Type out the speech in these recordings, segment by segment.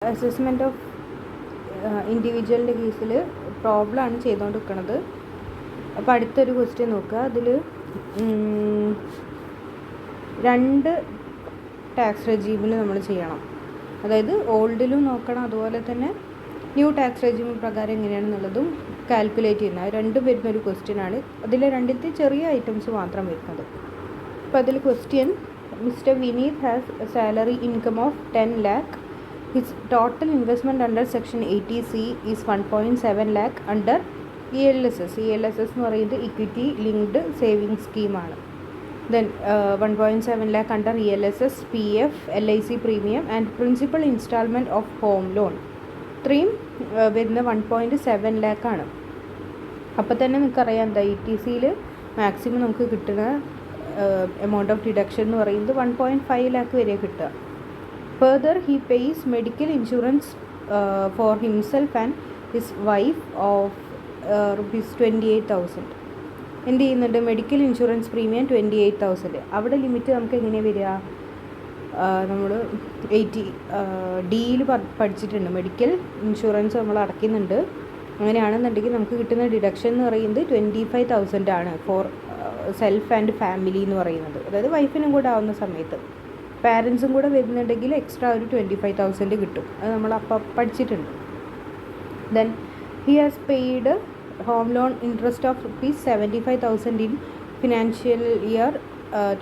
Assessment of ഇൻഡിവിജ്വലിൻ്റെ കേസിൽ പ്രോബ്ലമാണ് ചെയ്തുകൊണ്ടിരിക്കുന്നത്. അപ്പോൾ അടുത്തൊരു ക്വസ്റ്റ്യൻ നോക്കുക. അതിൽ 2 ടാക്സ് റെജീമിൽ നമ്മൾ ചെയ്യണം. അതായത് ഓൾഡിലും നോക്കണം, അതുപോലെ തന്നെ ന്യൂ ടാക്സ് റെജീം പ്രകാരം എങ്ങനെയാണെന്നുള്ളതും കാൽക്കുലേറ്റ് ചെയ്യുന്ന രണ്ടും വരുന്നൊരു ക്വസ്റ്റ്യനാണ്. അതിൽ രണ്ടിലത്തെ ചെറിയ ഐറ്റംസ് മാത്രം വരുന്നത്. അപ്പോൾ അതിൽ question: mister Vineeth has A salary income of 10 lakh. His total investment under section 80C is 1.7 lakh under ELSS. ELSS എന്ന് പറയുന്നത് ഇക്വിറ്റി ലിങ്ക്ഡ് സേവിങ്സ് സ്കീമാണ്. Then 1.7 lakh under ELSS, PF, LIC premium and principal instalment of home loan. ഇത്രയും വരുന്ന 1.7 lakh ആണ്. അപ്പോൾ തന്നെ നിങ്ങൾക്കറിയാം എന്താ ETCയിൽ മാക്സിമം നമുക്ക് കിട്ടുന്ന എമൗണ്ട് ഓഫ് ഡിഡക്ഷൻ എന്ന് പറയുന്നത് 1.5 lakh വരെ കിട്ടുക. Further he pays medical insurance four himself and his wife of ₹28,000. എന്ത് ചെയ്യുന്നുണ്ട്? Medical insurance premium 28,000. അവിടെ ലിമിറ്റ് നമുക്ക് എങ്ങനെയാണ് വരിക? നമ്മൾ 80Dയിൽ പഠിച്ചിട്ടുണ്ട്. മെഡിക്കൽ ഇൻഷുറൻസ് നമ്മൾ അടയ്ക്കുന്നുണ്ട്. അങ്ങനെയാണെന്നുണ്ടെങ്കിൽ നമുക്ക് കിട്ടുന്ന ഡിഡക്ഷൻ എന്ന് പറയുന്നത് 25,000 ആണ് ഫോർ സെൽഫ് ആൻഡ് ഫാമിലി എന്ന് പറയുന്നത്. അതായത് വൈഫിനും കൂടെ ആവുന്ന സമയത്ത് പാരൻസും കൂടെ വരുന്നുണ്ടെങ്കിൽ എക്സ്ട്രാ ഒരു 25,000 കിട്ടും. അത് നമ്മൾ അപ്പം പഠിച്ചിട്ടുണ്ട്. Then he has paid home loan interest of ₹75,000 in financial year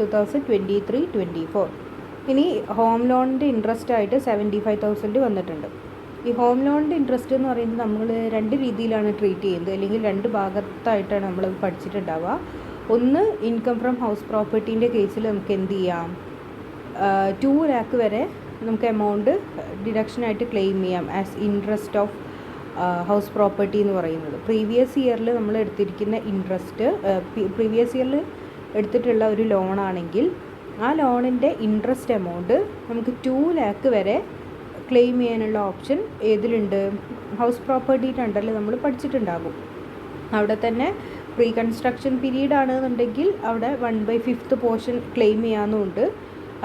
2023-24. ഇനി ഹോം ലോണിൻ്റെ ഇൻട്രസ്റ്റ് ആയിട്ട് 75,000 വന്നിട്ടുണ്ട്. ഈ ഹോം ലോണിൻ്റെ ഇൻട്രസ്റ്റ് എന്ന് പറയുന്നത് നമ്മൾ 2 രീതിയിലാണ് ട്രീറ്റ് ചെയ്യുന്നത്, അല്ലെങ്കിൽ 2 ഭാഗത്തായിട്ടാണ് നമ്മളത് പഠിച്ചിട്ടുണ്ടാവുക. ഒന്ന്, ഇൻകം ഫ്രം ഹൗസ് പ്രോപ്പർട്ടീൻ്റെ കേസിൽ നമുക്ക് എന്ത് ചെയ്യാം? 2 lakh വരെ നമുക്ക് എമൗണ്ട് ഡിഡക്ഷനായിട്ട് ക്ലെയിം ചെയ്യാം as interest of house property എന്ന് പറയുന്നത്. പ്രീവിയസ് ഇയറിൽ നമ്മൾ എടുത്തിരിക്കുന്ന ഇൻട്രസ്റ്റ്, പ്രീവിയസ് ഇയറിൽ എടുത്തിട്ടുള്ള ഒരു ലോണാണെങ്കിൽ ആ ലോണിൻ്റെ ഇൻട്രസ്റ്റ് എമൗണ്ട് നമുക്ക് 2 lakh വരെ ക്ലെയിം ചെയ്യാനുള്ള ഓപ്ഷൻ ഏതിലുണ്ട്? ഹൗസ് പ്രോപ്പർട്ടിയുടെ അണ്ടറിൽ നമ്മൾ പഠിച്ചിട്ടുണ്ടാകും. അവിടെ തന്നെ പ്രീ കൺസ്ട്രക്ഷൻ പീരീഡ് ആണെന്നുണ്ടെങ്കിൽ അവിടെ 1/5 പോർഷൻ ക്ലെയിം ചെയ്യാവുന്നതുണ്ട്.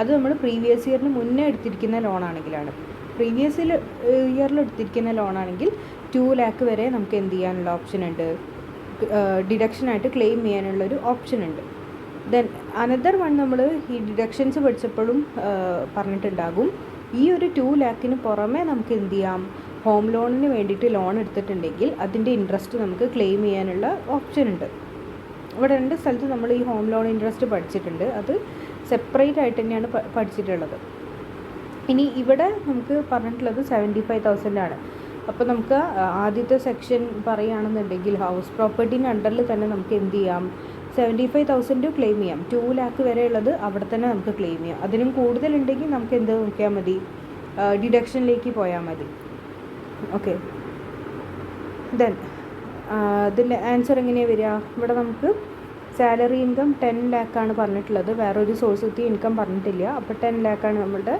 അത് നമ്മൾ പ്രീവിയസ് ഇയറിന് മുന്നേ എടുത്തിരിക്കുന്ന ലോണാണെങ്കിലാണ്. പ്രീവിയസ് ഇയറിൽ എടുത്തിരിക്കുന്ന ലോണാണെങ്കിൽ 2 lakh വരെ നമുക്ക് എന്ത് ചെയ്യാനുള്ള ഓപ്ഷൻ ഉണ്ട്? ഡിഡക്ഷനായിട്ട് ക്ലെയിം ചെയ്യാനുള്ളൊരു ഓപ്ഷൻ ഉണ്ട്. ദെൻ അനദർ വൺ, നമ്മൾ ഈ ഡിഡക്ഷൻസ് പഠിച്ചപ്പോഴും പറഞ്ഞിട്ടുണ്ടാകും. ഈ ഒരു 2 lakhന് പുറമെ നമുക്ക് എന്ത് ചെയ്യാം? ഹോം ലോണിന് വേണ്ടിയിട്ട് ലോൺ എടുത്തിട്ടുണ്ടെങ്കിൽ അതിൻ്റെ ഇൻട്രസ്റ്റ് നമുക്ക് ക്ലെയിം ചെയ്യാനുള്ള ഓപ്ഷൻ ഉണ്ട്. ഇവിടെ 2 സ്ഥലത്ത് നമ്മൾ ഈ ഹോം ലോൺ ഇൻട്രസ്റ്റ് പഠിച്ചിട്ടുണ്ട്. അത് സെപ്പറേറ്റ് ആയിട്ട് തന്നെയാണ് പഠിച്ചിട്ടുള്ളത്. ഇനി ഇവിടെ നമുക്ക് പറഞ്ഞിട്ടുള്ളത് 75,000 ആണ്. അപ്പോൾ നമുക്ക് ആദ്യത്തെ സെക്ഷൻ പറയുകയാണെന്നുണ്ടെങ്കിൽ ഹൗസ് പ്രോപ്പർട്ടീൻ്റെ അണ്ടറിൽ തന്നെ നമുക്ക് എന്ത് ചെയ്യാം? 75,000 ക്ലെയിം ചെയ്യാം. 2 lakh വരെ ഉള്ളത് അവിടെ തന്നെ നമുക്ക് ക്ലെയിം ചെയ്യാം. അതിനും കൂടുതലുണ്ടെങ്കിൽ നമുക്ക് എന്ത് നോക്കിയാൽ മതി? ഡിഡക്ഷനിലേക്ക് പോയാൽ മതി. ഓക്കെ. ദെൻ ഇതിൻ്റെ ആൻസർ എങ്ങനെയാണ് വരിക? ഇവിടെ നമുക്ക് സാലറി ഇൻകം 10 lakh ആണ് പറഞ്ഞിട്ടുള്ളത്. വേറൊരു സോഴ്സ് എത്തി ഇൻകം പറഞ്ഞിട്ടില്ല. അപ്പോൾ 10 lakh ആണ് നമ്മളുടെ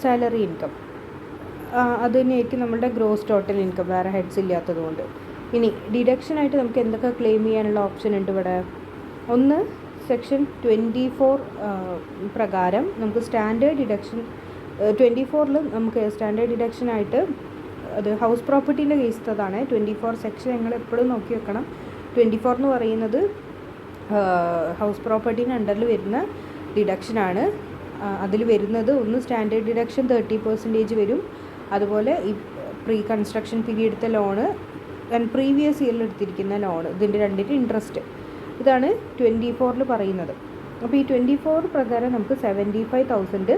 സാലറി ഇൻകം. അത് തന്നെയായിരിക്കും നമ്മളുടെ ഗ്രോസ് ടോട്ടൽ ഇൻകം, വേറെ ഹെഡ്സ് ഇല്ലാത്തത് കൊണ്ട്. ഇനി ഡിഡക്ഷനായിട്ട് നമുക്ക് എന്തൊക്കെ ക്ലെയിം ചെയ്യാനുള്ള ഓപ്ഷൻ ഉണ്ട് ഇവിടെ? ഒന്ന്, സെക്ഷൻ 24 പ്രകാരം നമുക്ക് സ്റ്റാൻഡേർഡ് ഡിഡക്ഷൻ 24ൽ നമുക്ക് സ്റ്റാൻഡേർഡ് ഡിഡക്ഷനായിട്ട്, അത് ഹൗസ് പ്രോപ്പർട്ടീൻ്റെ കേസത്തതാണ്. 24 സെക്ഷൻ നിങ്ങൾ എപ്പോഴും നോക്കി വെക്കണം. 24 എന്ന് പറയുന്നത് ഹൗസ് പ്രോപ്പർട്ടീൻ്റെ അണ്ടറിൽ വരുന്ന ഡിഡക്ഷനാണ്. അതിൽ വരുന്നത് ഒന്ന് സ്റ്റാൻഡേർഡ് ഡിഡക്ഷൻ 30% വരും. അതുപോലെ ഈ പ്രീ കൺസ്ട്രക്ഷൻ പീരീഡത്തെ ലോണ് ആൻഡ് പ്രീവിയസ് ഇയറിൽ എടുത്തിരിക്കുന്ന ലോണ്, ഇതിൻ്റെ രണ്ടിൻ്റെ ഇൻട്രസ്റ്റ്, ഇതാണ് 24ൽ പറയുന്നത്. അപ്പോൾ ഈ 24 പ്രകാരം നമുക്ക് 75,000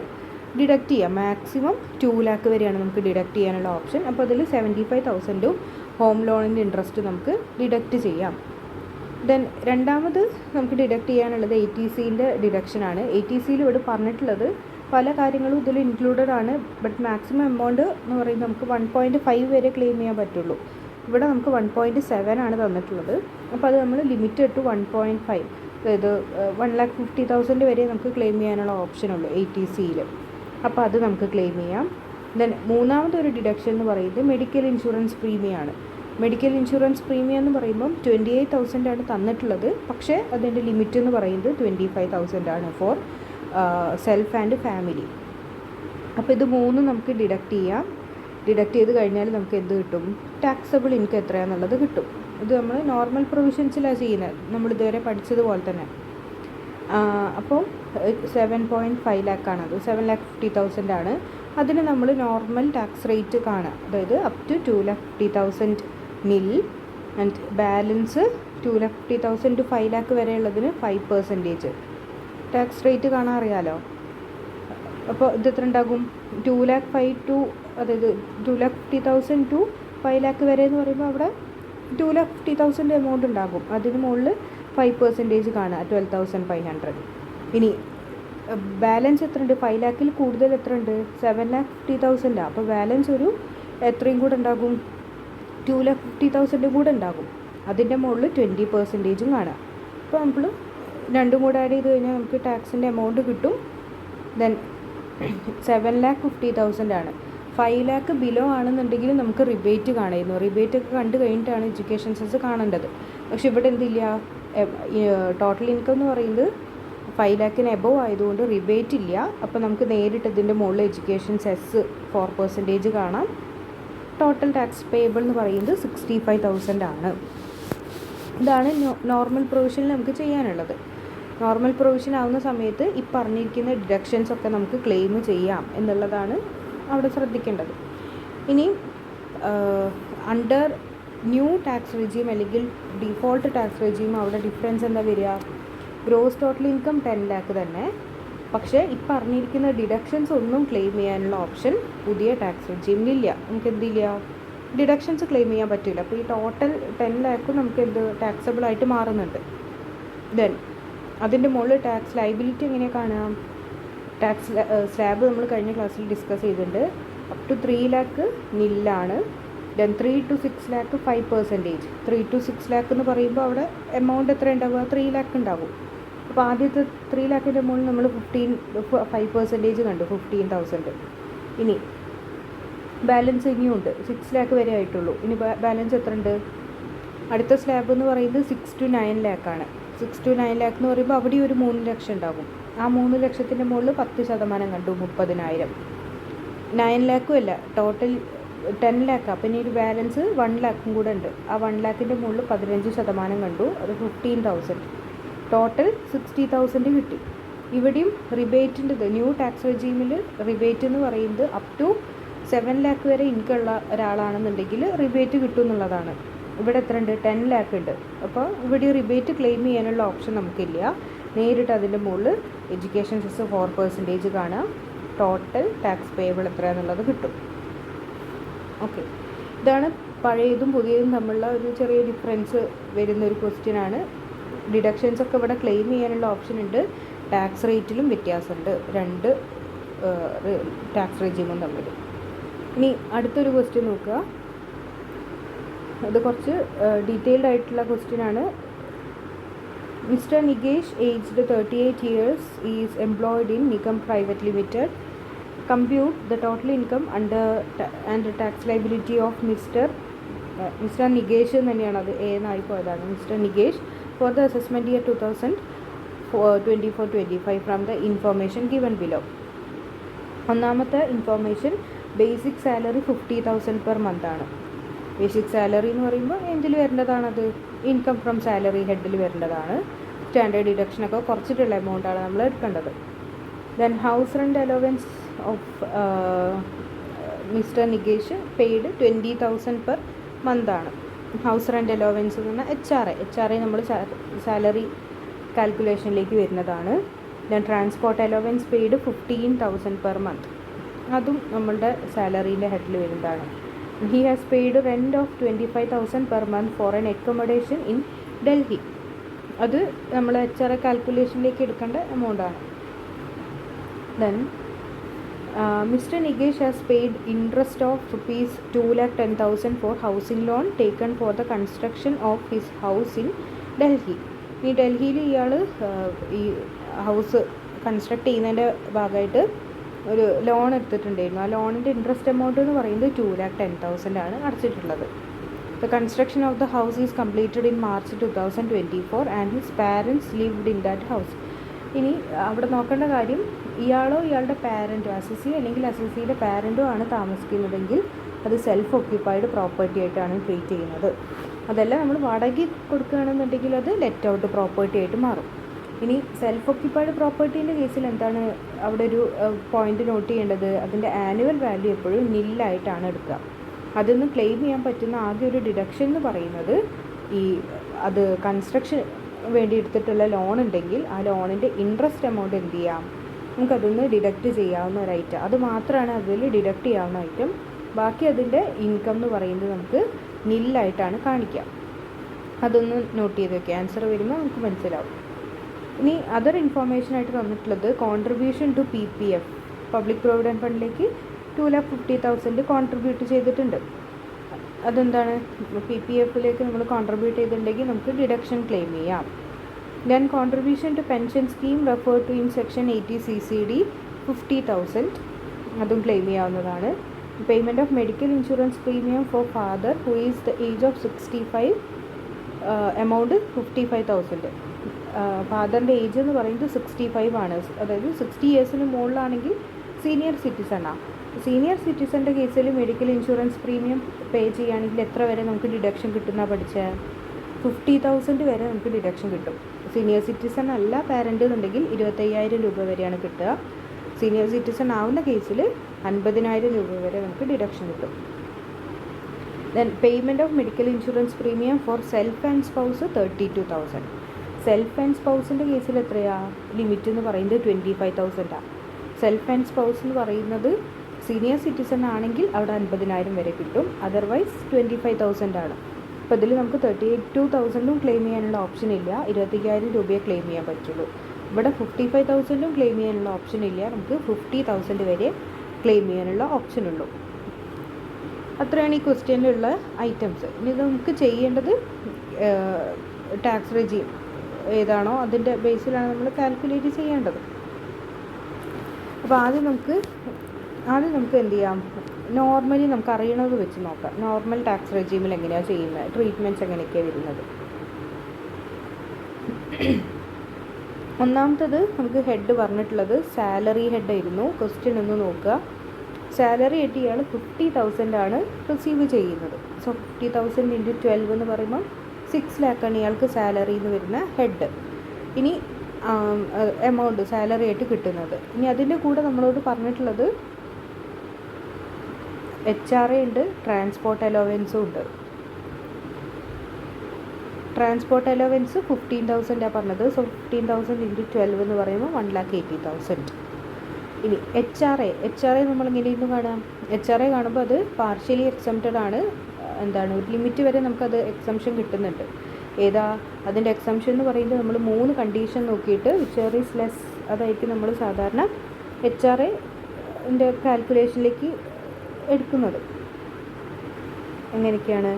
ഡിഡക്റ്റ് ചെയ്യാം. മാക്സിമം 2 lakh വരെയാണ് നമുക്ക് ഡിഡക്റ്റ് ചെയ്യാനുള്ള ഓപ്ഷൻ. അപ്പോൾ അതിൽ 75,000 ഹോം ലോണിൻ്റെ ഇൻട്രസ്റ്റ് നമുക്ക് ഡിഡക്റ്റ് ചെയ്യാം. ദെൻ രണ്ടാമത് നമുക്ക് ഡിഡക്റ്റ് ചെയ്യാനുള്ളത് ATCൻ്റെ ഡിഡക്ഷനാണ്. ATCയിൽ ഇവിടെ പറഞ്ഞിട്ടുള്ളത് പല കാര്യങ്ങളും ഇതിൽ ഇൻക്ലൂഡഡ് ആണ്. ബട്ട് മാക്സിമം എമൗണ്ട് എന്ന് പറയുന്നത് നമുക്ക് 1.5 വരെ ക്ലെയിം ചെയ്യാൻ പറ്റുള്ളൂ. ഇവിടെ നമുക്ക് 1.7 ആണ് തന്നിട്ടുള്ളത്. അപ്പോൾ അത് നമ്മൾ ലിമിറ്റ് ഇട്ട് 1.5, അതായത് 1,50,000 വരെ നമുക്ക് ക്ലെയിം ചെയ്യാനുള്ള ഓപ്ഷനുള്ളൂ ATCയിൽ. അപ്പോൾ അത് നമുക്ക് ക്ലെയിം ചെയ്യാം. ദെൻ മൂന്നാമതൊരു ഡിഡക്ഷൻ എന്ന് പറയുന്നത് മെഡിക്കൽ ഇൻഷുറൻസ് പ്രീമിയമാണ്. മെഡിക്കൽ ഇൻഷുറൻസ് പ്രീമിയം എന്ന് പറയുമ്പം 28,000 ആണ് തന്നിട്ടുള്ളത്. പക്ഷേ അതിൻ്റെ ലിമിറ്റ് എന്ന് പറയുന്നത് 25,000 ആണ് ഫോർ സെൽഫ് ആൻഡ് ഫാമിലി. അപ്പോൾ ഇത് 3 നമുക്ക് ഡിഡക്റ്റ് ചെയ്യാം. ഡിഡക്റ്റ് ചെയ്ത് കഴിഞ്ഞാൽ നമുക്ക് എന്ത് കിട്ടും? ടാക്സബിൾ ഇൻകം എത്രയാണെന്നുള്ളത് കിട്ടും. ഇത് നമ്മൾ നോർമൽ പ്രൊവിഷൻസിലാണ് ചെയ്യുന്നത്, നമ്മൾ ഇതുവരെ പഠിച്ചതുപോലെ തന്നെ. അപ്പോൾ 7.5 ലാക്കാണത്, 7,50,000 ആണ്. അതിന് നമ്മൾ നോർമൽ ടാക്സ് റേറ്റ് കാണുക, അതായത് അപ് ടു 2,50,000 നിൽ and balance 2,50,000 to 5 lakh വരെയുള്ളതിന് 5% tax rate കാണാൻ അറിയാലോ. അപ്പോൾ ഇത് എത്ര ഉണ്ടാകും? 2,05,000 to, അതായത് 2,50,000 to 5 lakh വരെ എന്ന് പറയുമ്പോൾ അവിടെ 2,50,000 എമൗണ്ട് ഉണ്ടാകും. അതിന് മുകളിൽ 5% കാണുക, 12,500. ഇനി ബാലൻസ് എത്ര ഉണ്ട്? 5 lakhൽ കൂടുതൽ എത്ര ഉണ്ട്? 7,50,000. അപ്പോൾ ബാലൻസ് ഒരു എത്രയും കൂടെ ഉണ്ടാകും? 2,50,000 കൂടെ ഉണ്ടാകും. അതിൻ്റെ മുകളിൽ 20% കാണുക. അപ്പോൾ നമ്മൾ രണ്ടും കൂടെ ആഡ് ചെയ്ത് കഴിഞ്ഞാൽ നമുക്ക് ടാക്സിൻ്റെ എമൗണ്ട് കിട്ടും. ദെൻ 7,50,000 ആണ്. 5 lakh ബിലോ ആണെന്നുണ്ടെങ്കിൽ നമുക്ക് റിബേറ്റ് കാണുമായിരുന്നു. റിബേറ്റ് ഒക്കെ കണ്ടു കഴിഞ്ഞിട്ടാണ് എഡ്യൂക്കേഷൻ സെസ് കാണേണ്ടത്. പക്ഷെ ഇവിടെ എന്തില്ല, ടോട്ടൽ ഇൻകം എന്ന് പറയുന്നത് 5 lakhന് എബവ് ആയതുകൊണ്ട് റിബേറ്റ് ഇല്ല. അപ്പോൾ നമുക്ക് നേരിട്ട് ഇതിൻ്റെ മുകളിൽ എഡ്യൂക്കേഷൻ സെസ് 4% കാണാം. ടോട്ടൽ ടാക്സ് പേയബിൾ എന്ന് പറയുന്നത് 65,000 ആണ്. ഇതാണ് നോർമൽ പ്രൊവിഷനിൽ നമുക്ക് ചെയ്യാനുള്ളത്. നോർമൽ പ്രൊവിഷൻ ആവുന്ന സമയത്ത് ഈ പറഞ്ഞിരിക്കുന്ന ഡിഡക്ഷൻസ് ഒക്കെ നമുക്ക് ക്ലെയിം ചെയ്യാം എന്നുള്ളതാണ് അവിടെ ശ്രദ്ധിക്കേണ്ടത്. ഇനി അണ്ടർ ന്യൂ ടാക്സ് റെജീം അല്ലെങ്കിൽ ഡിഫോൾട്ട് ടാക്സ് റെജീം അവിടെ ഡിഫറൻസ് എന്താ വരിക? ഗ്രോസ് ടോട്ടൽ ഇൻകം 10 lakh തന്നെ, പക്ഷേ ഈ പറഞ്ഞിരിക്കുന്ന ഡിഡക്ഷൻസ് ഒന്നും ക്ലെയിം ചെയ്യാനുള്ള ഓപ്ഷൻ പുതിയ ടാക്സ് റെജീമിലില്ല. നമുക്ക് എന്തില്ല, ഡിഡക്ഷൻസ് ക്ലെയിം ചെയ്യാൻ പറ്റില്ല. അപ്പോൾ ഈ ടോട്ടൽ 10 lakh നമുക്ക് എന്ത് ടാക്സബിളായിട്ട് മാറുന്നുണ്ട്. ദെൻ അതിൻ്റെ മുകളിൽ ടാക്സ് ലയബിലിറ്റി എങ്ങനെയാണ് കാണാം? ടാക്സ് സ്ലാബ് നമ്മൾ കഴിഞ്ഞ ക്ലാസ്സിൽ ഡിസ്കസ് ചെയ്തിട്ടുണ്ട്. അപ് ടു 3 lakh നില്ലാണ്. Then 3 to 6 lakh 5%. 3 to 6 lakh എന്ന് പറയുമ്പോൾ അവിടെ എമൗണ്ട് എത്ര ഉണ്ടാവുക? 3 lakh ഉണ്ടാവും. അപ്പോൾ ആദ്യത്തെ 3 lakhൻ്റെ മുകളിൽ നമ്മൾ 5% കണ്ടു, 15,000. ഇനി ബാലൻസ് ഇനിയും ഉണ്ട്, 6 lakh വരെ ആയിട്ടുള്ളൂ. ഇനി ബാലൻസ് എത്ര ഉണ്ട്? അടുത്ത സ്ലാബ് എന്ന് പറയുന്നത് 6 to 9 lakh ആണ്. 6 to 9 lakh എന്ന് പറയുമ്പോൾ അവിടെ ഒരു 3 ലക്ഷം ഉണ്ടാകും. ആ 3 ലക്ഷത്തിൻ്റെ മുകളിൽ 10% കണ്ടു, 30,000. 9 lakhും അല്ല, ടോട്ടൽ 10 lakh. അപ്പം ഇനി ഒരു ബാലൻസ് 1 lakh കൂടെ ഉണ്ട്. ആ 1 lakhൻ്റെ മുകളിൽ 15% കണ്ടു, അത് 15,000. ടോട്ടൽ 60,000 കിട്ടി. ഇവിടെയും റിബേറ്റിൻ്റെ ന്യൂ ടാക്സ് റെജീമിൽ റിബേറ്റ് എന്ന് പറയുന്നത് അപ് ടു 7 lakh വരെ ഇൻകം ഉള്ള ഒരാളാണെന്നുണ്ടെങ്കിൽ റിബേറ്റ് കിട്ടും എന്നുള്ളതാണ്. ഇവിടെ എത്ര ഉണ്ട്? 10 lakh ഉണ്ട്. അപ്പോൾ ഇവിടെ റിബേറ്റ് ക്ലെയിം ചെയ്യാനുള്ള ഓപ്ഷൻ നമുക്കില്ല. നേരിട്ട് അതിൻ്റെ മുകളിൽ എഡ്യൂക്കേഷൻ സെസ് 4% കാണുക, ടോട്ടൽ ടാക്സ് പേയബിൾ എത്രയാണെന്നുള്ളത് കിട്ടും. ഓക്കെ, ഇതാണ് പഴയതും പുതിയതും തമ്മിലുള്ള ഒരു ചെറിയ ഡിഫറൻസ് വരുന്നൊരു ക്വസ്റ്റ്യനാണ്. ഡിഡക്ഷൻസ് ഒക്കെ ഇവിടെ ക്ലെയിം ചെയ്യാനുള്ള ഓപ്ഷൻ ഉണ്ട്. ടാക്സ് റേറ്റിലും വ്യത്യാസമുണ്ട് രണ്ട് ടാക്സ് റെജീമും തമ്മിൽ. ഇനി അടുത്തൊരു ക്വസ്റ്റ്യൻ നോക്കുക. അത് കുറച്ച് ഡീറ്റെയിൽഡ് ആയിട്ടുള്ള ക്വസ്റ്റ്യനാണ്. Mister Nikesh, aged 38 years, is employed in Nigam private limited. Compute the total income and tax liability of mister Nikesh തന്നെയാണ്, അത് എന്നായി പോയതാണ്. Mister Nikesh for the assessment year 2024-25 from the information given below. ഒന്നാമത്തെ information, basic salary 50,000 per month ആണ്. Basic salary എന്ന് പറയുമ്പോൾ എന്തിൽ വരേണ്ടതാണത്? ഇൻകം ഫ്രം സാലറി ഹെഡിൽ വരേണ്ടതാണ്. സ്റ്റാൻഡേർഡ് ഡിഡക്ഷനൊക്കെ കുറച്ചിട്ടുള്ള എമൗണ്ടാണ് നമ്മൾ എടുക്കേണ്ടത്. Then house rent allowance of mister Nikesh paid 20,000 per month ആണ്. ഹൗസ് റെൻറ്റ് അലവൻസ് എന്ന് പറഞ്ഞാൽ എച്ച് ആർ ഐ നമ്മൾ സാലറി കാൽക്കുലേഷനിലേക്ക് വരുന്നതാണ്. Then transport allowance paid 15,000 per month, അതും നമ്മളുടെ സാലറീൻ്റെ ഹെഡിൽ വരുന്നതാണ്. He has paid rent of 25,000 per month for an accommodation in Delhi, അത് നമ്മൾ എച്ച് ആർ ഐ കാൽക്കുലേഷനിലേക്ക് എടുക്കേണ്ട എമൗണ്ടാണ്. Then mister Nikesh has paid interest of ₹210,000 for housing loan taken for the construction of his house in Delhi. ഈ ഡൽഹിയിൽ ഇയാൾ ഈ house construct ചെയ്യുന്നതിൻ്റെ ഭാഗമായിട്ട് ഒരു ലോൺ എടുത്തിട്ടുണ്ടായിരുന്നു. ആ ലോണിൻ്റെ ഇൻട്രസ്റ്റ് എമൗണ്ട് എന്ന് പറയുന്നത് 210,000 ആണ് അടച്ചിട്ടുള്ളത്. The construction of the house is completed in March 2024 and his parents lived in that house. ഇനി അവിടെ നോക്കേണ്ട കാര്യം, ഇയാളോ ഇയാളുടെ പാരൻറ്റോ അസസി അല്ലെങ്കിൽ അസസിയുടെ പാരൻറ്റോ ആണ് താമസിക്കുന്നതെങ്കിൽ അത് സെൽഫ് ഓക്യുപ്പൈഡ് പ്രോപ്പർട്ടി ആയിട്ടാണ് ട്രീറ്റ് ചെയ്യുന്നത്. അതല്ല നമ്മൾ വാടകയ്ക്ക് കൊടുക്കുകയാണെന്നുണ്ടെങ്കിൽ അത് ലെറ്റ് ഔട്ട് പ്രോപ്പർട്ടി ആയിട്ട് മാറും. ഇനി സെൽഫ് ഓക്യുപ്പൈഡ് പ്രോപ്പർട്ടീൻ്റെ കേസിൽ എന്താണ് അവിടെ ഒരു പോയിന്റ് നോട്ട് ചെയ്യേണ്ടത്, അതിൻ്റെ ആനുവൽ വാല്യൂ എപ്പോഴും നില്ലായിട്ടാണ് എടുക്കുക. അതിന്ന് ക്ലെയിം ചെയ്യാൻ പറ്റുന്ന ആകെ ഒരു ഡിഡക്ഷൻ എന്ന് പറയുന്നത് അത് കൺസ്ട്രക്ഷൻ വേണ്ടി എടുത്തിട്ടുള്ള ലോൺ ഉണ്ടെങ്കിൽ ആ ലോണിൻ്റെ ഇൻട്രസ്റ്റ് എമൗണ്ട് എന്ത് ചെയ്യാം, നമുക്കതൊന്ന് ഡിഡക്റ്റ് ചെയ്യാവുന്ന ഒരു ഐറ്റം, അത് മാത്രമാണ് അതിൽ ഡിഡക്റ്റ് ചെയ്യാവുന്ന ഐറ്റം. ബാക്കി അതിൻ്റെ ഇൻകം എന്ന് പറയുന്നത് നമുക്ക് നില്ലായിട്ടാണ് കാണിക്കുക. അതൊന്ന് നോട്ട് ചെയ്ത് വെക്കുക, ആൻസർ വരുമ്പോൾ നമുക്ക് മനസ്സിലാവും. ഇനി അതർ ഇൻഫോർമേഷനായിട്ട് തന്നിട്ടുള്ളത് contribution to PPF public provident ഫണ്ടിലേക്ക് 2,50,000 കോൺട്രിബ്യൂട്ട് ചെയ്തിട്ടുണ്ട്. അതെന്താണ്, PPFിലേക്ക് നമ്മൾ കോൺട്രിബ്യൂട്ട് ചെയ്തിട്ടുണ്ടെങ്കിൽ നമുക്ക് ഡിഡക്ഷൻ ക്ലെയിം ചെയ്യാം. Then contribution to pension scheme refer to in section 80 CCD 50,000 അതും ക്ലെയിം ചെയ്യാവുന്നതാണ്. Payment of medical insurance premium for father who is the age of 65 amount 55,000. ഫാദറിൻ്റെ ഏജ് എന്ന് പറയുന്നത് 65 ആണ്, അതായത് 60 ഇയേഴ്സിന് മുകളിലാണെങ്കിൽ സീനിയർ സിറ്റിസണാണ്. സീനിയർ സിറ്റിസൻ്റെ കേസിൽ മെഡിക്കൽ ഇൻഷുറൻസ് പ്രീമിയം പേ ചെയ്യുകയാണെങ്കിൽ എത്ര വരെ നമുക്ക് ഡിഡക്ഷൻ കിട്ടുന്ന പഠിച്ചാൽ 50,000 വരെ നമുക്ക് ഡിഡക്ഷൻ കിട്ടും. സീനിയർ സിറ്റിസൺ അല്ല പാരൻ്റ് എന്നുണ്ടെങ്കിൽ 25,000 രൂപ വരെയാണ് കിട്ടുക. സീനിയർ സിറ്റിസൺ ആവുന്ന കേസിൽ 50,000 രൂപ വരെ നമുക്ക് ഡിഡക്ഷൻ കിട്ടും. Then payment of medical insurance premium for self and spouse 32,000. Self and സ്പൗസിൻ്റെ കേസിൽ എത്രയാണ് ലിമിറ്റ് എന്ന് പറയുന്നത് 25,000. സെൽഫ് ആൻഡ് സ്പൗസ് എന്ന് പറയുന്നത് സീനിയർ സിറ്റിസൺ ആണെങ്കിൽ അവിടെ 50,000 വരെ കിട്ടും, അതർവൈസ് 25,000 ആണ്. അപ്പോൾ ഇതിൽ നമുക്ക് 32,000 ക്ലെയിം ചെയ്യാനുള്ള ഓപ്ഷൻ ഇല്ല, 25,000 രൂപയെ ക്ലെയിം ചെയ്യാൻ പറ്റുള്ളൂ. ഇവിടെ 55,000 ക്ലെയിം ചെയ്യാനുള്ള ഓപ്ഷൻ ഇല്ല, നമുക്ക് 50,000 വരെ ക്ലെയിം ചെയ്യാനുള്ള ഓപ്ഷൻ ഉള്ളൂ. അത്രയാണ് ഈ ക്വസ്റ്റ്യനിലുള്ള ഐറ്റംസ്. ഇനി ഇത് നമുക്ക് ചെയ്യേണ്ടത് ടാക്സ് റെജീം ഏതാണോ അതിൻ്റെ ബേസിലാണ് നമ്മൾ കാൽക്കുലേറ്റ് ചെയ്യേണ്ടത്. അപ്പോൾ ആദ്യം നമുക്ക് എന്ത് ചെയ്യാം, നോർമലി നമുക്ക് അറിയണത് വെച്ച് നോക്കാം. നോർമൽ ടാക്സ് റെജീമിൽ എങ്ങനെയാണ് ചെയ്യുന്നത്, ട്രീറ്റ്മെൻറ്റ്സ് എങ്ങനെയൊക്കെയാണ് വരുന്നത്. ഒന്നാമത്തത് നമുക്ക് ഹെഡ് പറഞ്ഞിട്ടുള്ളത് സാലറി ഹെഡ് ആയിരുന്നു. ക്വസ്റ്റ്യൻ ഒന്ന് നോക്കുക. സാലറി ആയിട്ട് ഇയാൾ 50,000 ആണ് റിസീവ് ചെയ്യുന്നത്. സോ 50,000 × 12 എന്ന് പറയുമ്പോൾ 6 lakh ഇയാൾക്ക് സാലറി എന്ന് വരുന്ന ഹെഡ്. ഇനി എമൗണ്ട് സാലറി ആയിട്ട് കിട്ടുന്നത്. ഇനി അതിൻ്റെ കൂടെ നമ്മളോട് പറഞ്ഞിട്ടുള്ളത് HRA ഉണ്ട്, ട്രാൻസ്പോർട്ട് അലോവൻസും ഉണ്ട്. ട്രാൻസ്പോർട്ട് അലോവൻസ് 15,000 പറഞ്ഞത്. സോ 15,000 × 12 എന്ന് പറയുമ്പോൾ 1,80,000. ഇനി HRA നമ്മൾ എങ്ങനെയായിരുന്നു കാണാം, HRA കാണുമ്പോൾ അത് പാർഷ്യലി എക്സംപ്റ്റഡ് ആണ്. എന്താണ്, ഒരു ലിമിറ്റ് വരെ നമുക്കത് എക്സംഷൻ കിട്ടുന്നുണ്ട്. ഏതാ അതിൻ്റെ എക്സംഷൻ എന്ന് പറയുന്നത് നമ്മൾ 3 കണ്ടീഷൻ നോക്കിയിട്ട് വിച്ച് ഈസ് ലെസ് അതായിരിക്കും നമ്മൾ സാധാരണ HRAൻ്റെ കാൽക്കുലേഷനിലേക്ക് എടുക്കുന്നത്. എങ്ങനെയൊക്കെയാണ്,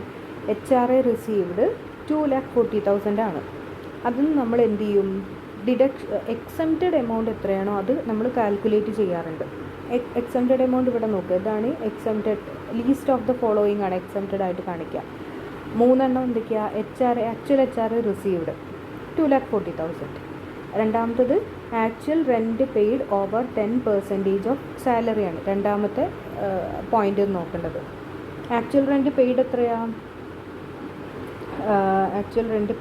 HRA റിസീവ്ഡ് 2,40,000 ആണ്. അതിന് നമ്മൾ എന്ത് ചെയ്യും, എക്സംപ്റ്റഡ് എമൗണ്ട് എത്രയാണോ അത് നമ്മൾ കാൽക്കുലേറ്റ് ചെയ്യാറുണ്ട്. എക്സംപ്റ്റഡ് എമൗണ്ട് ഇവിടെ നോക്കുക, ഇതാണ് exempted. Least of the following ആണ് എക്സംപ്റ്റഡ് ആയിട്ട് കാണിക്കുക. 3 എന്തൊക്കെയാണ്, ആക്ച്വൽ HRA റിസീവ്ഡ് 2,40,000. രണ്ടാമത്തത് actual rent paid over 10% of സാലറിയാണ് രണ്ടാമത്തെ പോയിന്റ് നോക്കേണ്ടത്. ആക്ച്വൽ റെൻറ്റ് പെയ്ഡ് എത്രയാണ്, ആക്ച്വൽ റെൻറ്റ്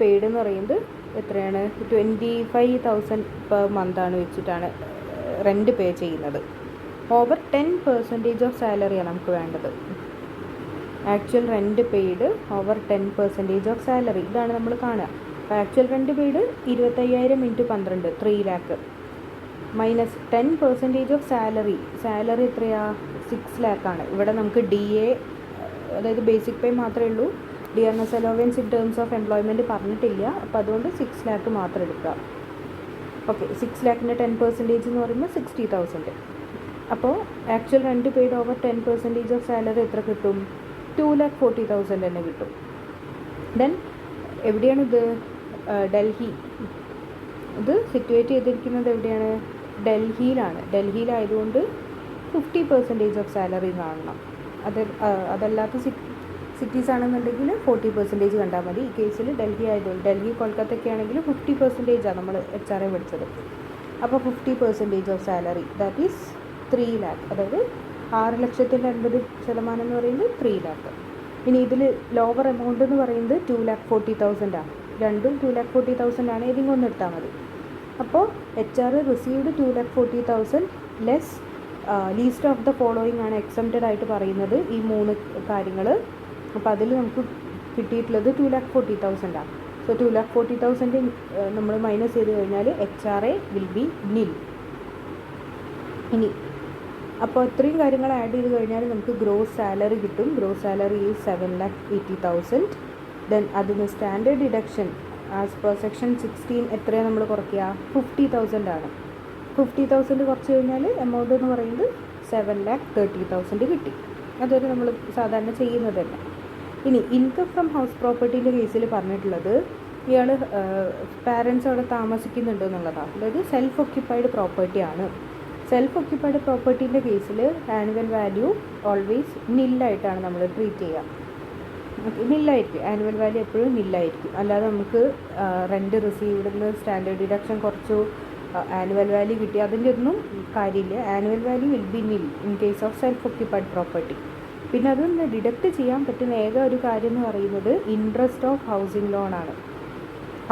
പെയ്ഡ് എന്ന് പറയുന്നത് എത്രയാണ്, 25,000 പെർ മന്താണ് വെച്ചിട്ടാണ് റെൻറ്റ് പേ ചെയ്യുന്നത്. ഓവർ 10% ഓഫ് സാലറിയാണ് നമുക്ക് വേണ്ടത്. Actual rent paid over 10% of salary, ഇതാണ് നമ്മൾ കാണുക. അപ്പോൾ actual rent paid 25,000 × 12 3 lakh minus 10% of salary എത്രയാണ്, 6 lakh ആണ്. ഇവിടെ നമുക്ക് DA അതായത് ബേസിക് പേ മാത്രമേ ഉള്ളൂ, DNS allowance in terms of employment പറഞ്ഞിട്ടില്ല. അപ്പോൾ അതുകൊണ്ട് 6 lakh മാത്രം എടുക്കുക. ഓക്കെ, 6 lakhൻ്റെ 10% എന്ന് പറയുമ്പോൾ 60,000. അപ്പോൾ actual rent paid over 10% of salary എത്ര കിട്ടും, 2,40,000 തന്നെ കിട്ടും. ദെൻ എവിടെയാണിത്, ഡൽഹി. ഇത് സിറ്റുവേറ്റ് ചെയ്തിരിക്കുന്നത് എവിടെയാണ്, ഡൽഹിയിലാണ്. ഡൽഹിയിലായതുകൊണ്ട് 50% ഓഫ് സാലറി കാണണം. അതല്ലാത്ത സിറ്റീസ് ആണെന്നുണ്ടെങ്കിൽ 40% കണ്ടാൽ മതി. ഈ കേസിൽ ഡൽഹി ആയതുകൊണ്ട്, ഡൽഹി കൊൽക്കത്തയൊക്കെ ആണെങ്കിൽ 50%ആണ് നമ്മൾ HR പഠിച്ചത്. അപ്പോൾ 50% of salary that is 3 lakh, അതായത് 6,50,000 എന്ന് പറയുന്നത് 3 lakh. ഇനി ഇതിൽ ലോവർ എമൗണ്ട് എന്ന് പറയുന്നത് 2,40,000 ആണ്. രണ്ടും 2,40,000 ആണ്, ഏതെങ്കിലും ഒന്ന് എടുത്താൽ മതി. അപ്പോൾ HR received 2,40,000 less least of the following ആണ് എക്സംപ്റ്റഡ് ആയിട്ട് പറയുന്നത്, ഈ 3 കാര്യങ്ങൾ. അപ്പോൾ അതിൽ നമുക്ക് കിട്ടിയിട്ടുള്ളത് 2,40,000 ആണ്. സോ 2,40,000 നമ്മൾ മൈനസ് ചെയ്ത് കഴിഞ്ഞാൽ HRA വിൽ ബി നിൽ. ഇനി അപ്പോൾ ഇത്രയും കാര്യങ്ങൾ ആഡ് ചെയ്ത് കഴിഞ്ഞാൽ നമുക്ക് ഗ്രോസ് സാലറി കിട്ടും. Gross salary is 7,80,000. ദെൻ അതിന് standard deduction as per section 16 എത്രയാണ് നമ്മൾ കുറയ്ക്കുക? 50,000 ആണ്. 50,000 കുറച്ച് കഴിഞ്ഞാൽ എമൗണ്ട് എന്ന് പറയുന്നത് 7,30,000 കിട്ടി. അതൊരു നമ്മൾ സാധാരണ ചെയ്യുന്നത് തന്നെ. ഇനി ഇൻകം ഫ്രം ഹൗസ് പ്രോപ്പർട്ടീൻ്റെ കേസിൽ പറഞ്ഞിട്ടുള്ളത് ഇയാൾ പാരൻസ് അവിടെ താമസിക്കുന്നുണ്ട് എന്നുള്ളതാണ്. അതായത് സെൽഫ് ഒക്യുപ്പൈഡ് പ്രോപ്പർട്ടിയാണ്. സെൽഫ് ഒക്യുപ്പൈഡ് പ്രോപ്പർട്ടീൻ്റെ കേസിൽ ആനുവൽ വാല്യൂ ഓൾവേസ് നില്ലായിട്ടാണ് നമ്മൾ ട്രീറ്റ് ചെയ്യുക. ഓക്കെ, നില്ലായിരിക്കും. ആനുവൽ വാല്യൂ എപ്പോഴും നില്ലായിരിക്കും. അല്ലാതെ നമുക്ക് റെൻറ്റ് റിസീവ്ഡിൽ നിന്ന് സ്റ്റാൻഡേർഡ് ഡിഡക്ഷൻ കുറച്ചു, ആനുവൽ വാല്യൂ കിട്ടി, അതിൻ്റെ ഒന്നും കാര്യമില്ല. ആനുവൽ വാല്യൂ വിൽ ബി നിൽ in case of self occupied property. പിന്നെ അതൊന്ന് ഡിഡക്റ്റ് ചെയ്യാൻ പറ്റുന്ന ഏക ഒരു കാര്യം എന്ന് പറയുന്നത് ഇൻട്രസ്റ്റ് ഓഫ് ഹൗസിംഗ് ലോണാണ്.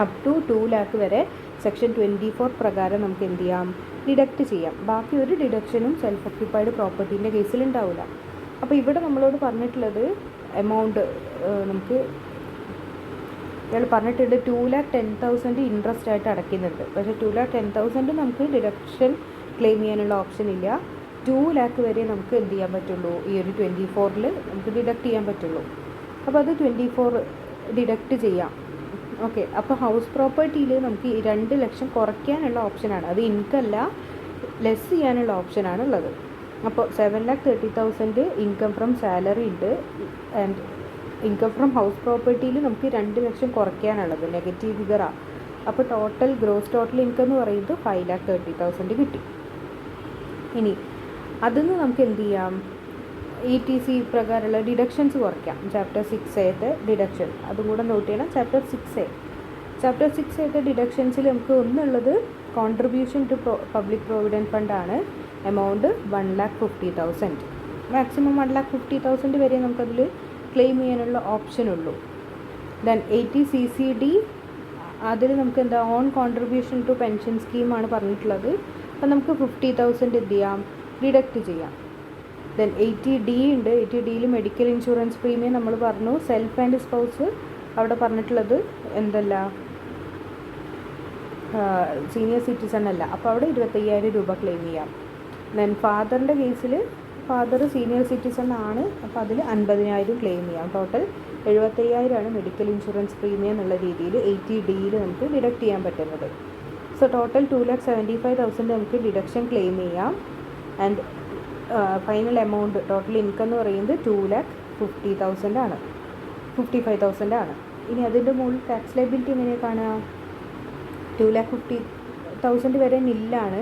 അപ് ടു 2 lakh വരെ സെക്ഷൻ 24 പ്രകാരം നമുക്ക് എന്ത് ചെയ്യാം? ഡിഡക്റ്റ് ചെയ്യാം. ബാക്കി ഒരു ഡിഡക്ഷനും സെൽഫ് ഒക്യുപ്പൈഡ് പ്രോപ്പർട്ടീൻ്റെ കേസിൽ ഉണ്ടാവില്ല. അപ്പോൾ ഇവിടെ നമ്മളോട് പറഞ്ഞിട്ടുള്ളത് എമൗണ്ട് നമുക്ക് ഇയാൾ പറഞ്ഞിട്ടുണ്ട് 2,10,000 ഇൻട്രസ്റ്റ് ആയിട്ട് അടയ്ക്കുന്നുണ്ട്. പക്ഷേ 2,10,000 നമുക്ക് ഡിഡക്ഷൻ ക്ലെയിം ചെയ്യാനുള്ള ഓപ്ഷൻ ഇല്ല. 2 lakh വരെ നമുക്ക് എന്ത് ചെയ്യാൻ പറ്റുള്ളൂ? ഈ ഒരു 24-ൽ നമുക്ക് ഡിഡക്റ്റ് ചെയ്യാൻ പറ്റുള്ളൂ. അപ്പോൾ അത് 24 ഡിഡക്റ്റ് ചെയ്യാം. ഓക്കെ, അപ്പോൾ ഹൗസ് പ്രോപ്പർട്ടിയിൽ നമുക്ക് ഈ 2 ലക്ഷം കുറയ്ക്കാനുള്ള ഓപ്ഷനാണ്. അത് ഇൻകമല്ല, ലെസ് ചെയ്യാനുള്ള ഓപ്ഷനാണ് ഉള്ളത്. അപ്പോൾ 7,30,000 ഇൻകം ഫ്രം സാലറി ഉണ്ട്. ആൻഡ് ഇൻകം ഫ്രം ഹൗസ് പ്രോപ്പർട്ടിയിൽ നമുക്ക് 2 ലക്ഷം കുറയ്ക്കാനുള്ളത് നെഗറ്റീവ് ഫിഗറാണ്. അപ്പോൾ ടോട്ടൽ ഗ്രോസ് ടോട്ടൽ ഇൻകം എന്ന് പറയുന്നത് 5,30,000 കിട്ടി. ഇനി അതിൽ നമുക്ക് എന്ത് ചെയ്യാം? ETC പ്രകാരമുള്ള ഡിഡക്ഷൻസ് കുറയ്ക്കാം. ചാപ്റ്റർ 6A ഡിഡക്ഷൻ അതും കൂടെ നോട്ട് ചെയ്യണം. ചാപ്റ്റർ 6A ഡിഡക്ഷൻസിൽ നമുക്ക് ഒന്നുള്ളത് കോൺട്രിബ്യൂഷൻ ടു പബ്ലിക് പ്രൊവിഡൻറ്റ് ഫണ്ടാണ്. എമൗണ്ട് 1,50,000. മാക്സിമം 1,50,000 വരെ നമുക്കതിൽ ക്ലെയിം ചെയ്യാനുള്ള ഓപ്ഷനുള്ളൂ. ദെൻ 80 CCD അതിൽ നമുക്ക് എന്താ ഓൺ കോൺട്രിബ്യൂഷൻ ടു പെൻഷൻ സ്കീമാണ് പറഞ്ഞിട്ടുള്ളത്. അപ്പം നമുക്ക് 50,000 എന്ത് ചെയ്യാം? ഡിഡക്റ്റ് ചെയ്യാം. ദെൻ 80D ഉണ്ട്. 80Dയിൽ മെഡിക്കൽ ഇൻഷുറൻസ് പ്രീമിയം നമ്മൾ പറഞ്ഞു. സെൽഫ് ആൻഡ് സ്പൗസ് അവിടെ പറഞ്ഞിട്ടുള്ളത് എന്തല്ല, സീനിയർ സിറ്റിസൺ അല്ല. അപ്പോൾ അവിടെ 25,000 രൂപ ക്ലെയിം ചെയ്യാം. ദെൻ ഫാദറിൻ്റെ കേസിൽ ഫാദർ സീനിയർ സിറ്റിസൺ ആണ്. അപ്പോൾ അതിൽ 50,000 ക്ലെയിം ചെയ്യാം. ടോട്ടൽ 75,000 മെഡിക്കൽ ഇൻഷുറൻസ് പ്രീമിയം എന്നുള്ള രീതിയിൽ 80Dയിൽ നമുക്ക് ഡിഡക്റ്റ് ചെയ്യാൻ പറ്റുന്നത്. സോ ടോട്ടൽ 2,75,000 നമുക്ക് ഡിഡക്ഷൻ ക്ലെയിം ചെയ്യാം. And final amount total income എന്ന് പറയുന്നത് 2,50,000 ആണ്, 55,000 ആണ്. ഇനി അതിൻ്റെ മുകളിൽ ടാക്സ് ലയബിലിറ്റി എങ്ങനെയാണ് കാണുക? 2,50,000 വരെ നില്ലാണ്.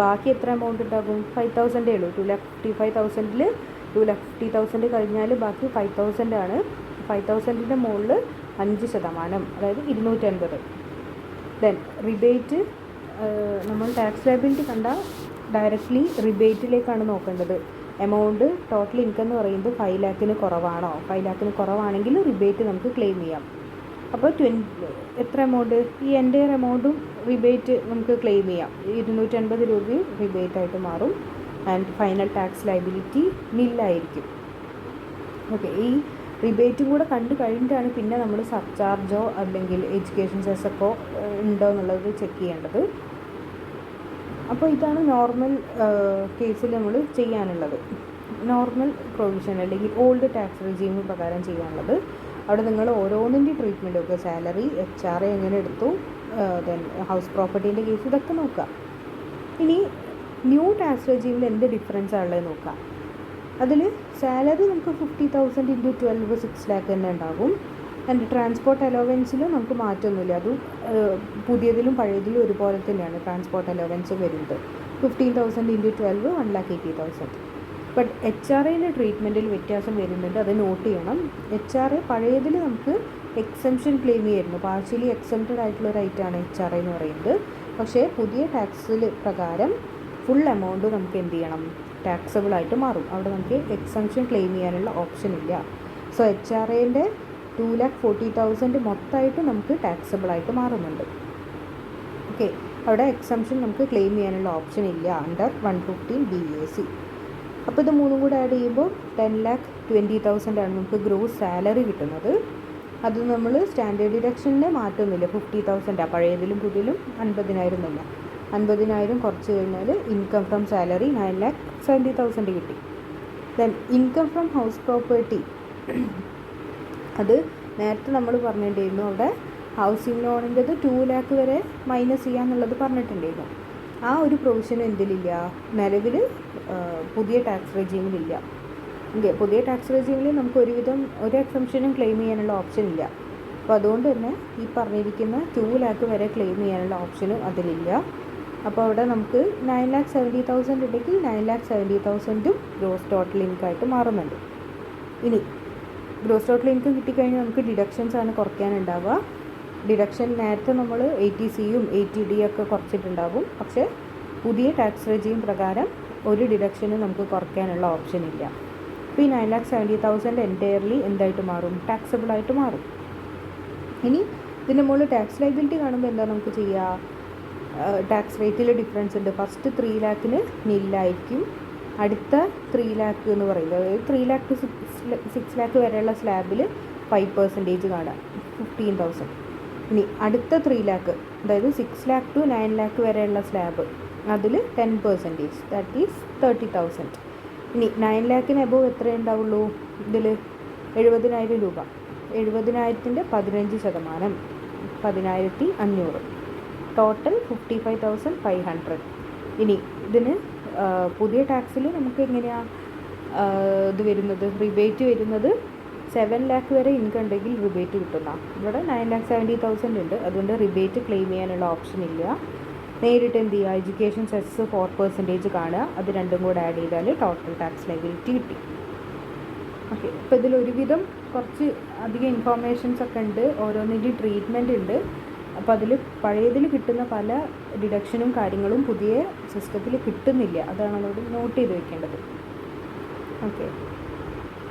ബാക്കി എത്ര എമൗണ്ട് ഉണ്ടാകും? 5,000 ഉള്ളൂ. 2,55,000-ൽ 2,50,000 കഴിഞ്ഞാൽ ബാക്കി 5,000 ആണ്. 5,000-ൻ്റെ മുകളിൽ 5%, അതായത് 250. ദെൻ റിബേറ്റ് നമ്മൾ ടാക്സ് ലയബിലിറ്റി കണ്ട ഡയറക്റ്റ്ലി റിബേറ്റിലേക്കാണ് നോക്കേണ്ടത്. എമൗണ്ട് ടോട്ടൽ ഇൻകം എന്ന് പറയുന്നത് 5 lakhന് കുറവാണോ? 5 lakhന് കുറവാണെങ്കിൽ റിബേറ്റ് നമുക്ക് ക്ലെയിം ചെയ്യാം. അപ്പോൾ എത്ര എമൗണ്ട്? ഈ എൻ്റയർ എമൗണ്ടും റിബേറ്റ് നമുക്ക് ക്ലെയിം ചെയ്യാം. 250 രൂപയും റിബേറ്റായിട്ട് മാറും. ആൻഡ് ഫൈനൽ ടാക്സ് ലയബിലിറ്റി നില്ലായിരിക്കും. ഓക്കെ, ഈ റിബേറ്റും കൂടെ കണ്ടു കഴിഞ്ഞിട്ടാണ് പിന്നെ നമ്മൾ സർചാർജോ അല്ലെങ്കിൽ എഡ്യൂക്കേഷൻ സെസ്സൊക്കെ ഉണ്ടോ എന്നുള്ളത് ചെക്ക് ചെയ്യേണ്ടത്. അപ്പോൾ ഇതാണ് നോർമൽ കേസിൽ നമ്മൾ ചെയ്യാനുള്ളത്. നോർമൽ പ്രൊവിഷൻ അല്ലെങ്കിൽ ഓൾഡ് ടാക്സ് റെജീം പ്രകാരം ചെയ്യാനുള്ളത്. അവിടെ നിങ്ങൾ ഓരോന്നിൻ്റെ ട്രീറ്റ്മെൻറ്റ് ഒക്കെ സാലറി, HRA എങ്ങനെ എടുത്തു, ദെൻ ഹൗസ് പ്രോപ്പർട്ടീൻ്റെ കേസ് ഇതൊക്കെ നോക്കുക. ഇനി ന്യൂ ടാക്സ് റെജീമിൽ എന്ത് ഡിഫറൻസ് ആണുള്ളത് നോക്കാം. അതിൽ സാലറി നമുക്ക് 50,000 × 12 6 lakh തന്നെ ഉണ്ടാകും. ആൻഡ് ട്രാൻസ്പോർട്ട് അലോവൻസിൽ നമുക്ക് മാറ്റമൊന്നുമില്ല. അതും പുതിയതിലും പഴയതിലും ഒരുപോലെ തന്നെയാണ് ട്രാൻസ്പോർട്ട് അലോവൻസ് വരുന്നത്. 15,000 × 12 1,80,000. ബട്ട് എച്ച് ആർ ഐയിലെ ട്രീറ്റ്മെൻറ്റിൽ വ്യത്യാസം വരുന്നുണ്ട്, അത് നോട്ട് ചെയ്യണം. എച്ച് ആർ ഐ പഴയതിൽ നമുക്ക് എക്സംഷൻ ക്ലെയിം ചെയ്യായിരുന്നു, പാർഷ്യലി എക്സംപ്റ്റഡ് ആയിട്ടുള്ള ഒരു ഐറ്റമാണ് എച്ച് ആർ ഐ എന്ന് പറയുന്നത്. പക്ഷേ പുതിയ ടാക്സിൽ പ്രകാരം ഫുൾ എമൗണ്ട് നമുക്ക് എന്ത് ചെയ്യണം, ടാക്സബിൾ ആയിട്ട് മാറും. അവിടെ നമുക്ക് എക്സംഷൻ ക്ലെയിം ചെയ്യാനുള്ള ഓപ്ഷൻ ഇല്ല. സോ എച്ച് ആർ ഐൻ്റെ 2,40,000 മൊത്തമായിട്ട് നമുക്ക് ടാക്സബിൾ ആയിട്ട് മാറുന്നുണ്ട്. ഓക്കെ, അവിടെ എക്സംഷൻ നമുക്ക് ക്ലെയിം ചെയ്യാനുള്ള ഓപ്ഷൻ ഇല്ല അണ്ടർ 115 BAC. അപ്പോൾ ഇത് മൂന്നും കൂടെ ആഡ് ചെയ്യുമ്പോൾ 10,20,000 ആണ് നമുക്ക് ഗ്രോസ് സാലറി കിട്ടുന്നത്. അത് നമ്മൾ സ്റ്റാൻഡേർഡ് ഡിഡക്ഷന് മാറ്റമൊന്നുമില്ല, 50,000 പഴയതിലും പുതിയതിലും 50,000 തന്നെ. 50,000 കുറച്ച് കഴിഞ്ഞാൽ ഇൻകം ഫ്രം സാലറി 9,70,000 കിട്ടി. Then income from house property, അത് നേരത്തെ നമ്മൾ പറഞ്ഞിട്ടുണ്ടായിരുന്നു, അവിടെ ഹൗസിംഗ് ലോണിൻ്റെത് 2 lakh വരെ മൈനസ് ചെയ്യാന്നുള്ളത് പറഞ്ഞിട്ടുണ്ടായിരുന്നു. ആ ഒരു പ്രൊവിഷനും എന്തിലില്ല, നിലവിൽ പുതിയ ടാക്സ് റെജീമിലില്ല. ഓക്കെ, പുതിയ ടാക്സ് റെജീമിൽ നമുക്ക് ഒരു എക്സംഷനും ക്ലെയിം ചെയ്യാനുള്ള ഓപ്ഷൻ ഇല്ല. അപ്പോൾ അതുകൊണ്ട് തന്നെ ഈ പറഞ്ഞിരിക്കുന്ന 2 lakh വരെ ക്ലെയിം ചെയ്യാനുള്ള ഓപ്ഷനും അതിലില്ല. അപ്പോൾ അവിടെ നമുക്ക് 9,70,000 ഉണ്ടെങ്കിൽ 9,70,000 ഗ്രോസ് ടോട്ടൽ ഇൻകമായിട്ട് മാറുന്നുണ്ട്. ഇനി ഗ്രോസ് ടോട്ടൽ ഇൻകം കിട്ടിക്കഴിഞ്ഞാൽ നമുക്ക് ഡിഡക്ഷൻസ് ആണ് കുറയ്ക്കാനുണ്ടാവുക. ഡിഡക്ഷൻ നേരത്തെ നമ്മൾ 80Cയും 80D ഒക്കെ കുറച്ചിട്ടുണ്ടാകും. പക്ഷേ പുതിയ ടാക്സ് റെജീം പ്രകാരം ഒരു ഡിഡക്ഷനും നമുക്ക് കുറയ്ക്കാനുള്ള ഓപ്ഷൻ ഇല്ല. അപ്പോൾ ഈ 9,70,000 എൻറ്റയർലി എന്തായിട്ട് മാറും, ടാക്സബിൾ ആയിട്ട് മാറും. ഇനി ഇതിൻ്റെ മുകളിൽ ടാക്സ് ലയബിലിറ്റി കാണുമ്പോൾ എന്താ നമുക്ക് ചെയ്യുക, ടാക്സ് റേറ്റിൽ ഡിഫറൻസ് ഉണ്ട്. ഫസ്റ്റ് 3 lakh നില്ലായിരിക്കും, അടുത്ത 3 lakh എന്ന് പറയുന്നത്, അതായത് 3 lakh to 6 lakh വരെയുള്ള സ്ലാബിൽ 5% കാണാം, 15,000. ഇനി അടുത്ത 3 lakh, അതായത് 6 lakh to 9 lakh വരെയുള്ള സ്ലാബ്, അതിൽ 10%, ദാറ്റ് ഈസ് 30,000. ഇനി 9 lakh എബോവ് എത്രയേ ഉണ്ടാവുള്ളൂ, ഇതിൽ 70,000 രൂപ, 70,000ൻ്റെ 15%, 10,500, ടോട്ടൽ 55,500. ഇനി ഇതിന് പുതിയ ടാക്സിൽ നമുക്ക് എങ്ങനെയാണ് ഇത് വരുന്നത്, റിബേറ്റ് വരുന്നത് 7 lakh വരെ ഇൻകം ഉണ്ടെങ്കിൽ റിബേറ്റ് കിട്ടുന്ന. ഇവിടെ 9,70,000 ഉണ്ട്, അതുകൊണ്ട് റിബേറ്റ് ക്ലെയിം ചെയ്യാനുള്ള ഓപ്ഷൻ ഇല്ല. നേരിട്ട് എന്ത് ചെയ്യുക, എഡ്യൂക്കേഷൻ സെസ് 4% കാണുക, അത് രണ്ടും കൂടെ ആഡ് ചെയ്താൽ ടോട്ടൽ ടാക്സ് ലയബിലിറ്റി കിട്ടി. ഓക്കെ, അപ്പോൾ ഇതിലൊരുവിധം കുറച്ച് അധികം ഇൻഫോർമേഷൻസ് ഒക്കെ ഉണ്ട്, ഓരോന്നിൻ്റെയും ട്രീറ്റ്മെൻറ്റ് ഉണ്ട്. അപ്പോൾ അതിൽ പഴയതിൽ കിട്ടുന്ന പല ഡിഡക്ഷനും കാര്യങ്ങളും പുതിയ സിസ്റ്റത്തിൽ കിട്ടുന്നില്ല, അതാണ് നമ്മളോട് നോട്ട് ചെയ്ത് വെക്കേണ്ടത്. ഓക്കെ.